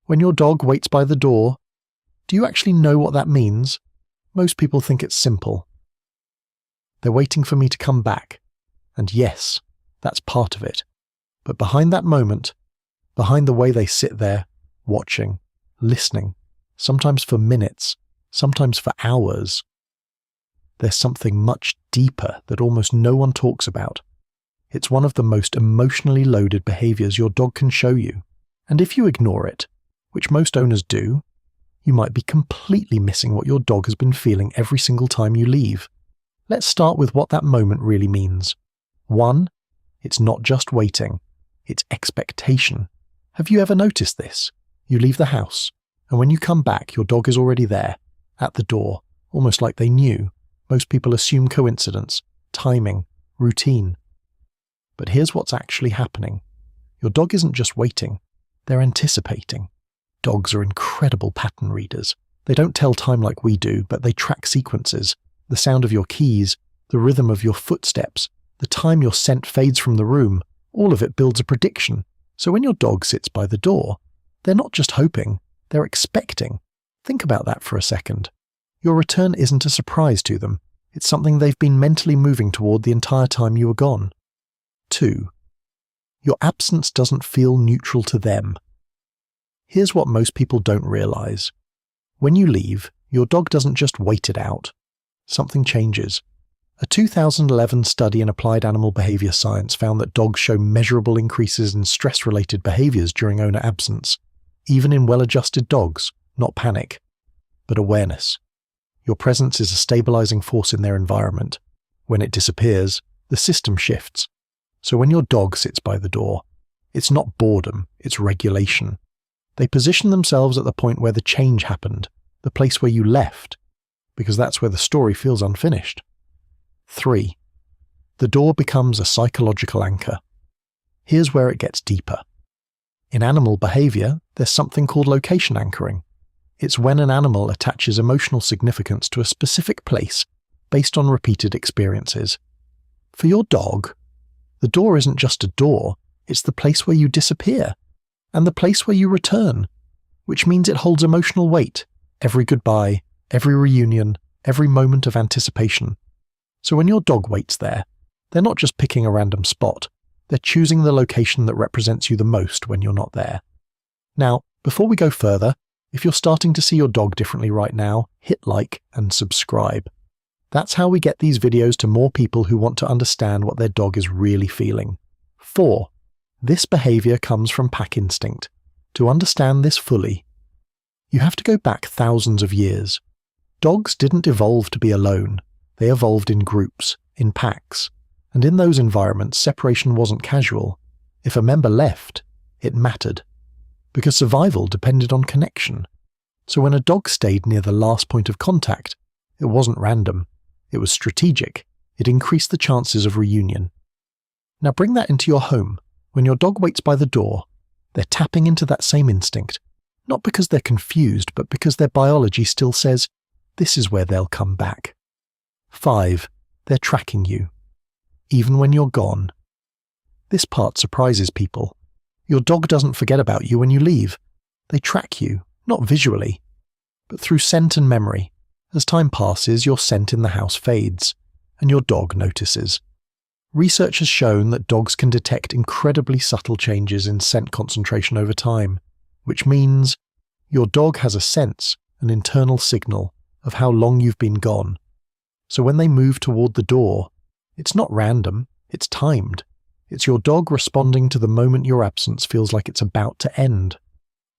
When your dog waits by the door, do you actually know what that means? Most people think it's simple. They're waiting for me to come back. And yes, that's part of it. But behind that moment, behind the way they sit there, watching, listening, sometimes for minutes, sometimes for hours, there's something much deeper that almost no one talks about. It's one of the most emotionally loaded behaviors your dog can show you. And if you ignore it, which most owners do, you might be completely missing what your dog has been feeling every single time you leave. Let's start with what that moment really means. 1, it's not just waiting, it's expectation. Have you ever noticed this? You leave the house, and when you come back, your dog is already there, at the door, almost like they knew. Most people assume coincidence, timing, routine. But here's what's actually happening. Your dog isn't just waiting, they're anticipating. Dogs are incredible pattern readers. They don't tell time like we do, but they track sequences, the sound of your keys, the rhythm of your footsteps, the time your scent fades from the room. All of it builds a prediction. So when your dog sits by the door, they're not just hoping, they're expecting. Think about that for a second. Your return isn't a surprise to them. It's something they've been mentally moving toward the entire time you were gone. 2, your absence doesn't feel neutral to them. Here's what most people don't realize. When you leave, your dog doesn't just wait it out. Something changes. A 2011 study in applied animal behavior science found that dogs show measurable increases in stress-related behaviors during owner absence, even in well-adjusted dogs, not panic, but awareness. Your presence is a stabilizing force in their environment. When it disappears, the system shifts. So when your dog sits by the door, it's not boredom, it's regulation. They position themselves at the point where the change happened, the place where you left, because that's where the story feels unfinished. 3, the door becomes a psychological anchor. Here's where it gets deeper. In animal behavior, there's something called location anchoring. It's when an animal attaches emotional significance to a specific place based on repeated experiences. For your dog, the door isn't just a door, it's the place where you disappear, and the place where you return, which means it holds emotional weight, every goodbye, every reunion, every moment of anticipation. So when your dog waits there, they're not just picking a random spot, they're choosing the location that represents you the most when you're not there. Now, before we go further, if you're starting to see your dog differently right now, hit like and subscribe. That's how we get these videos to more people who want to understand what their dog is really feeling. 4, this behavior comes from pack instinct. To understand this fully, you have to go back thousands of years. Dogs didn't evolve to be alone. They evolved in groups, in packs. And in those environments, separation wasn't casual. If a member left, it mattered. Because survival depended on connection. So when a dog stayed near the last point of contact, it wasn't random. It was strategic. It increased the chances of reunion. Now bring that into your home. When your dog waits by the door, they're tapping into that same instinct. Not because they're confused, but because their biology still says, this is where they'll come back. 5, they're tracking you. Even when you're gone. This part surprises people. Your dog doesn't forget about you when you leave. They track you, not visually, but through scent and memory. As time passes, your scent in the house fades, and your dog notices. Research has shown that dogs can detect incredibly subtle changes in scent concentration over time, which means your dog has a sense, an internal signal, of how long you've been gone. So when they move toward the door, it's not random, it's timed. It's your dog responding to the moment your absence feels like it's about to end.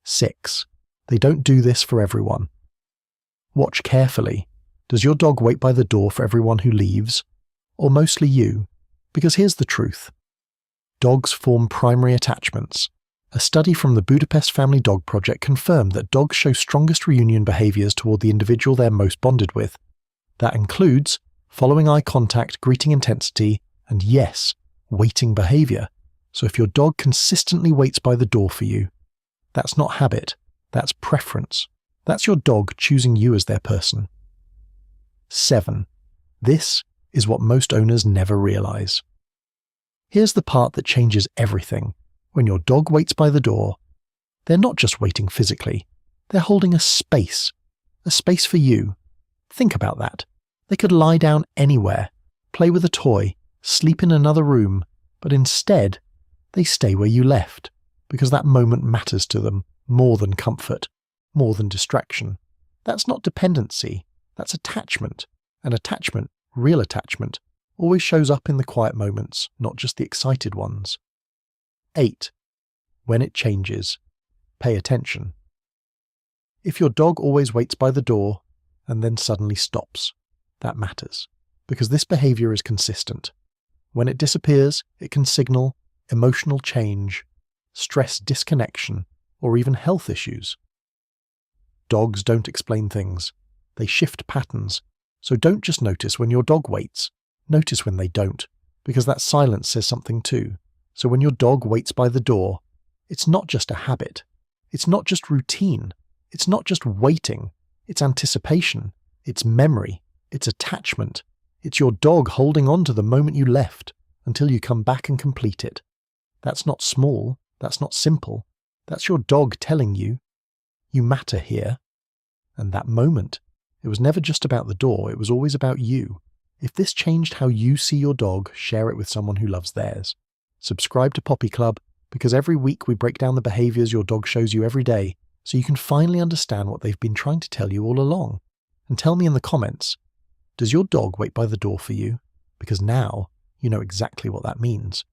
6, they don't do this for everyone. Watch carefully. Does your dog wait by the door for everyone who leaves? Or mostly you? Because here's the truth. Dogs form primary attachments. A study from the Budapest Family Dog Project confirmed that dogs show strongest reunion behaviors toward the individual they're most bonded with. That includes following eye contact, greeting intensity, and yes, waiting behavior. So if your dog consistently waits by the door for you, that's not habit, that's preference. That's your dog choosing you as their person. 7, this is what most owners never realize. Here's the part that changes everything. When your dog waits by the door, They're not just waiting physically. They're holding a space for you. Think about that. They could lie down anywhere, play with a toy, sleep in another room, but instead, they stay where you left, because that moment matters to them more than comfort, more than distraction. That's not dependency, that's attachment. And attachment, real attachment, always shows up in the quiet moments, not just the excited ones. 8. When it changes, pay attention. If your dog always waits by the door and then suddenly stops, that matters, because this behavior is consistent. When it disappears, it can signal emotional change, stress disconnection, or even health issues. Dogs don't explain things. They shift patterns. So don't just notice when your dog waits. Notice when they don't, because that silence says something too. So when your dog waits by the door, it's not just a habit. It's not just routine. It's not just waiting. It's anticipation. It's memory. It's attachment. It's your dog holding on to the moment you left until you come back and complete it. That's not small. That's not simple. That's your dog telling you, you matter here. And that moment, it was never just about the door, it was always about you. If this changed how you see your dog, share it with someone who loves theirs. Subscribe to Poppy Club, because every week we break down the behaviors your dog shows you every day, so you can finally understand what they've been trying to tell you all along. And tell me in the comments, does your dog wait by the door for you? Because now you know exactly what that means.